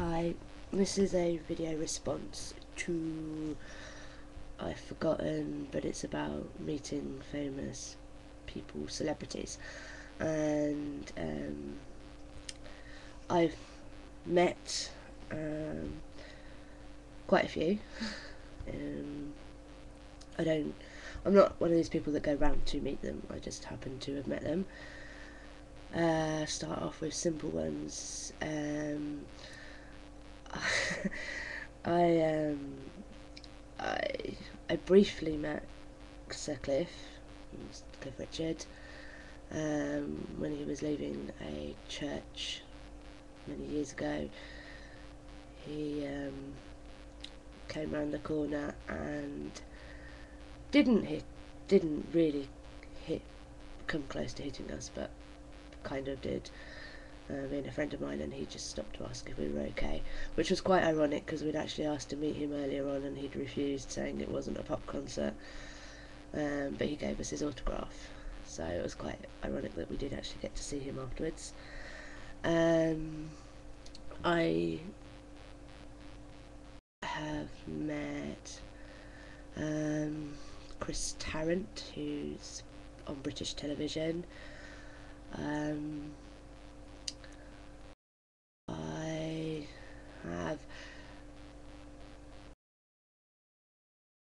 Hi, this is a video response to, I've forgotten, but it's about meeting famous people, celebrities, and I've met quite a few. um, I'm not one of these people that go round to meet them, I just happen to have met them. Start off with simple ones. I I I briefly met Sir Cliff Richard, when he was leaving a church many years ago. He came round the corner and didn't really come close to hitting us, but kind of did. Being a friend of mine, and he just stopped to ask if we were okay, which was quite ironic because we'd actually asked to meet him earlier on and he'd refused, saying it wasn't a pop concert, but he gave us his autograph, so it was quite ironic that we did actually get to see him afterwards. I have met Chris Tarrant, who's on British television. I have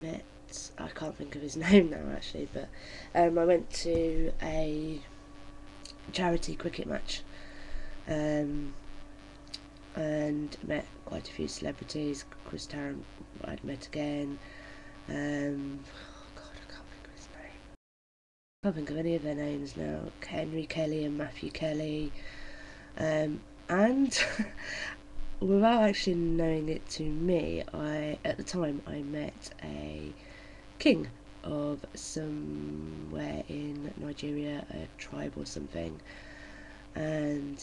met, I can't think of his name now actually, but I went to a charity cricket match and met quite a few celebrities. Chris Tarrant I'd met again. Oh God, I can't think of his name. I can't think of any of their names now. Henry Kelly and Matthew Kelly. And without actually knowing it to me, at the time I met a king of somewhere in Nigeria, a tribe or something, and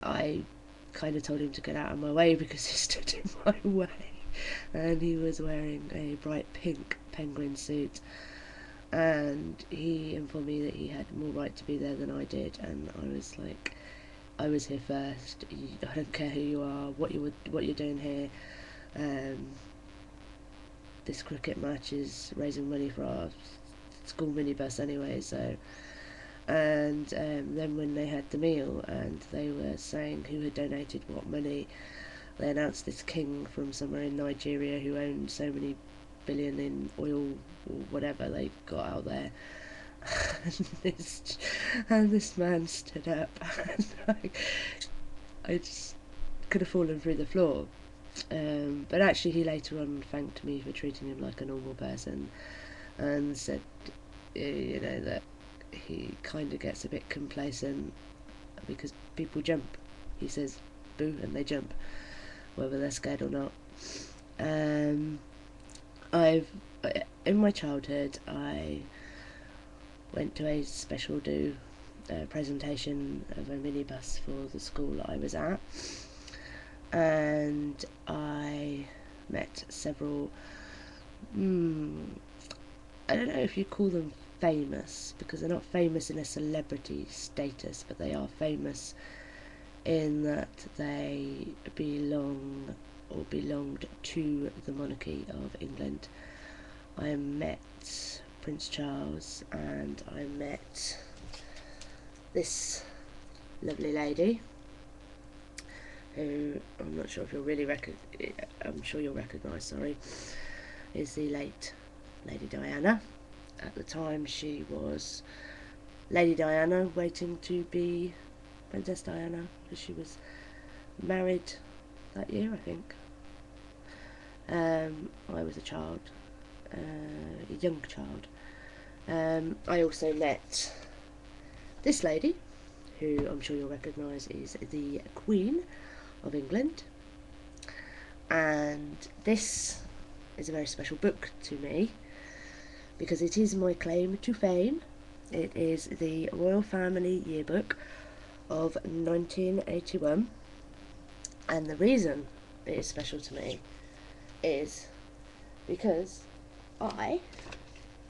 I kind of told him to get out of my way because he stood in my way, and he was wearing a bright pink penguin suit, and he informed me that he had more right to be there than I did, and I was like, I was here first. I don't care who you are, what you're doing here. This cricket match is raising money for our school minibus anyway, so. And then when they had the meal and they were saying who had donated what money, they announced this king from somewhere in Nigeria who owned so many billion in oil or whatever they got out there. And this man stood up, and I just could have fallen through the floor. But actually, he later on thanked me for treating him like a normal person, and said, that he kind of gets a bit complacent because people jump. He says boo and they jump, whether they're scared or not. In my childhood, I went to a special presentation of a minibus for the school that I was at, and I met several, I don't know if you call them famous, because they're not famous in a celebrity status, but they are famous in that they belonged to the monarchy of England. I met Prince Charles, and I met this lovely lady who I'm not sure if I'm sure you'll recognise, sorry, is the late Lady Diana. At the time she was Lady Diana, waiting to be Princess Diana, because she was married that year, I think. I was a child, a young child. I also met this lady, who I'm sure you'll recognise is the Queen of England, and this is a very special book to me because it is my claim to fame. It is the Royal Family Yearbook of 1981, and the reason it is special to me is because I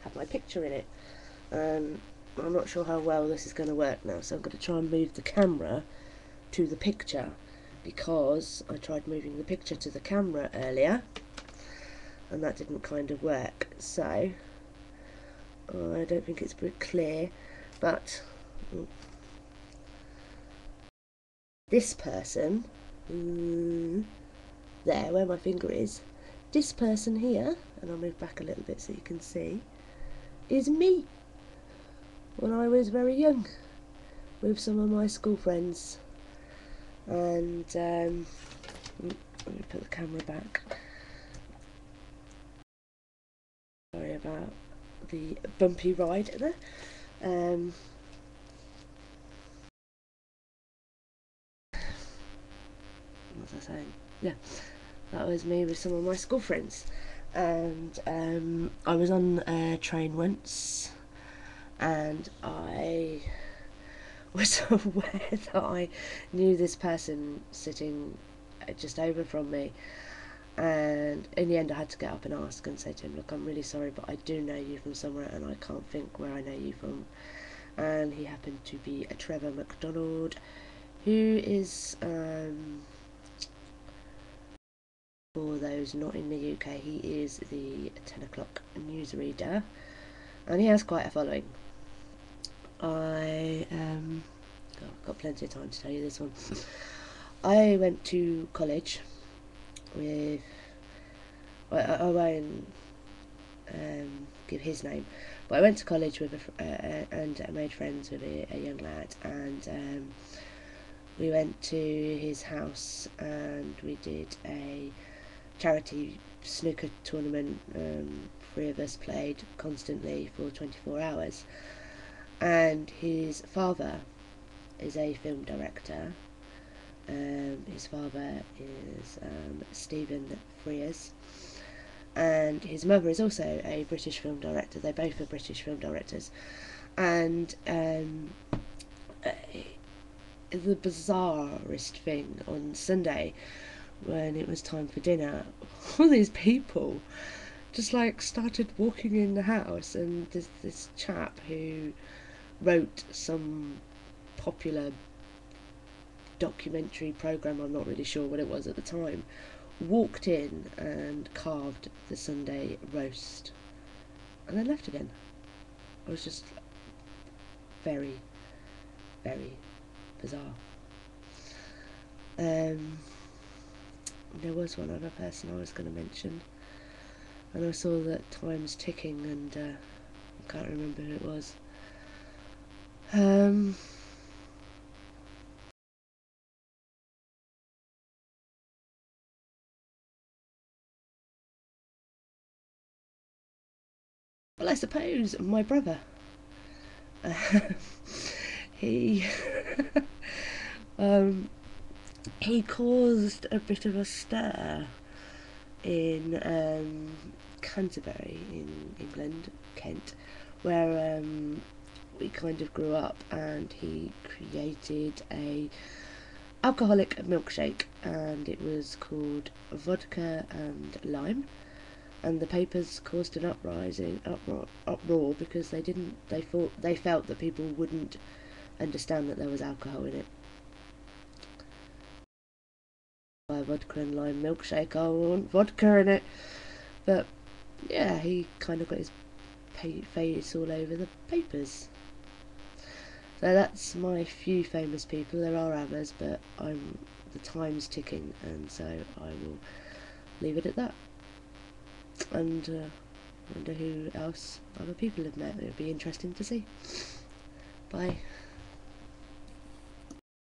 have my picture in it. I'm not sure how well this is going to work now, so I'm going to try and move the camera to the picture, because I tried moving the picture to the camera earlier and that didn't kind of work. So I don't think it's very clear, but this person, there where my finger is, this person here, and I'll move back a little bit so you can see, is me when I was very young with some of my school friends. And let me put the camera back. Sorry about the bumpy ride there. What was I saying? Yeah, that was me with some of my school friends. And I was on a train once, and I was aware that I knew this person sitting just over from me, and in the end I had to get up and ask and say to him, look, I'm really sorry, but I do know you from somewhere and I can't think where I know you from. And he happened to be a Trevor McDonald, who is, for those not in the UK, he is the 10 o'clock newsreader, and he has quite a following. I've got plenty of time to tell you this one. I went to college with, I won't give his name, but I went to college with and I made friends with a young lad, and we went to his house and we did a charity snooker tournament. 3 of us played constantly for 24 hours, and his father is a film director. His father is Stephen Frears, and his mother is also a British film director. They both are British film directors. And the bizarrest thing on Sunday, when it was time for dinner, all these people just like started walking in the house, and this chap who wrote some popular documentary program, I'm not really sure what it was at the time, walked in and carved the Sunday roast and then left again. I was just very, very bizarre. There was one other person I was going to mention, and I saw that time's ticking, and I can't remember who it was. Well, I suppose my brother. He he caused a bit of a stir in Canterbury in England, Kent, where we kind of grew up, and he created a alcoholic milkshake, and it was called vodka and lime, and the papers caused an uproar because they felt that people wouldn't understand that there was alcohol in it. By a vodka and lime milkshake, I want vodka in it. But yeah, he kind of got his face all over the papers. So that's my few famous people. There are others, but the time's ticking, and so I will leave it at that. And wonder who else other people have met. It would be interesting to see. Bye.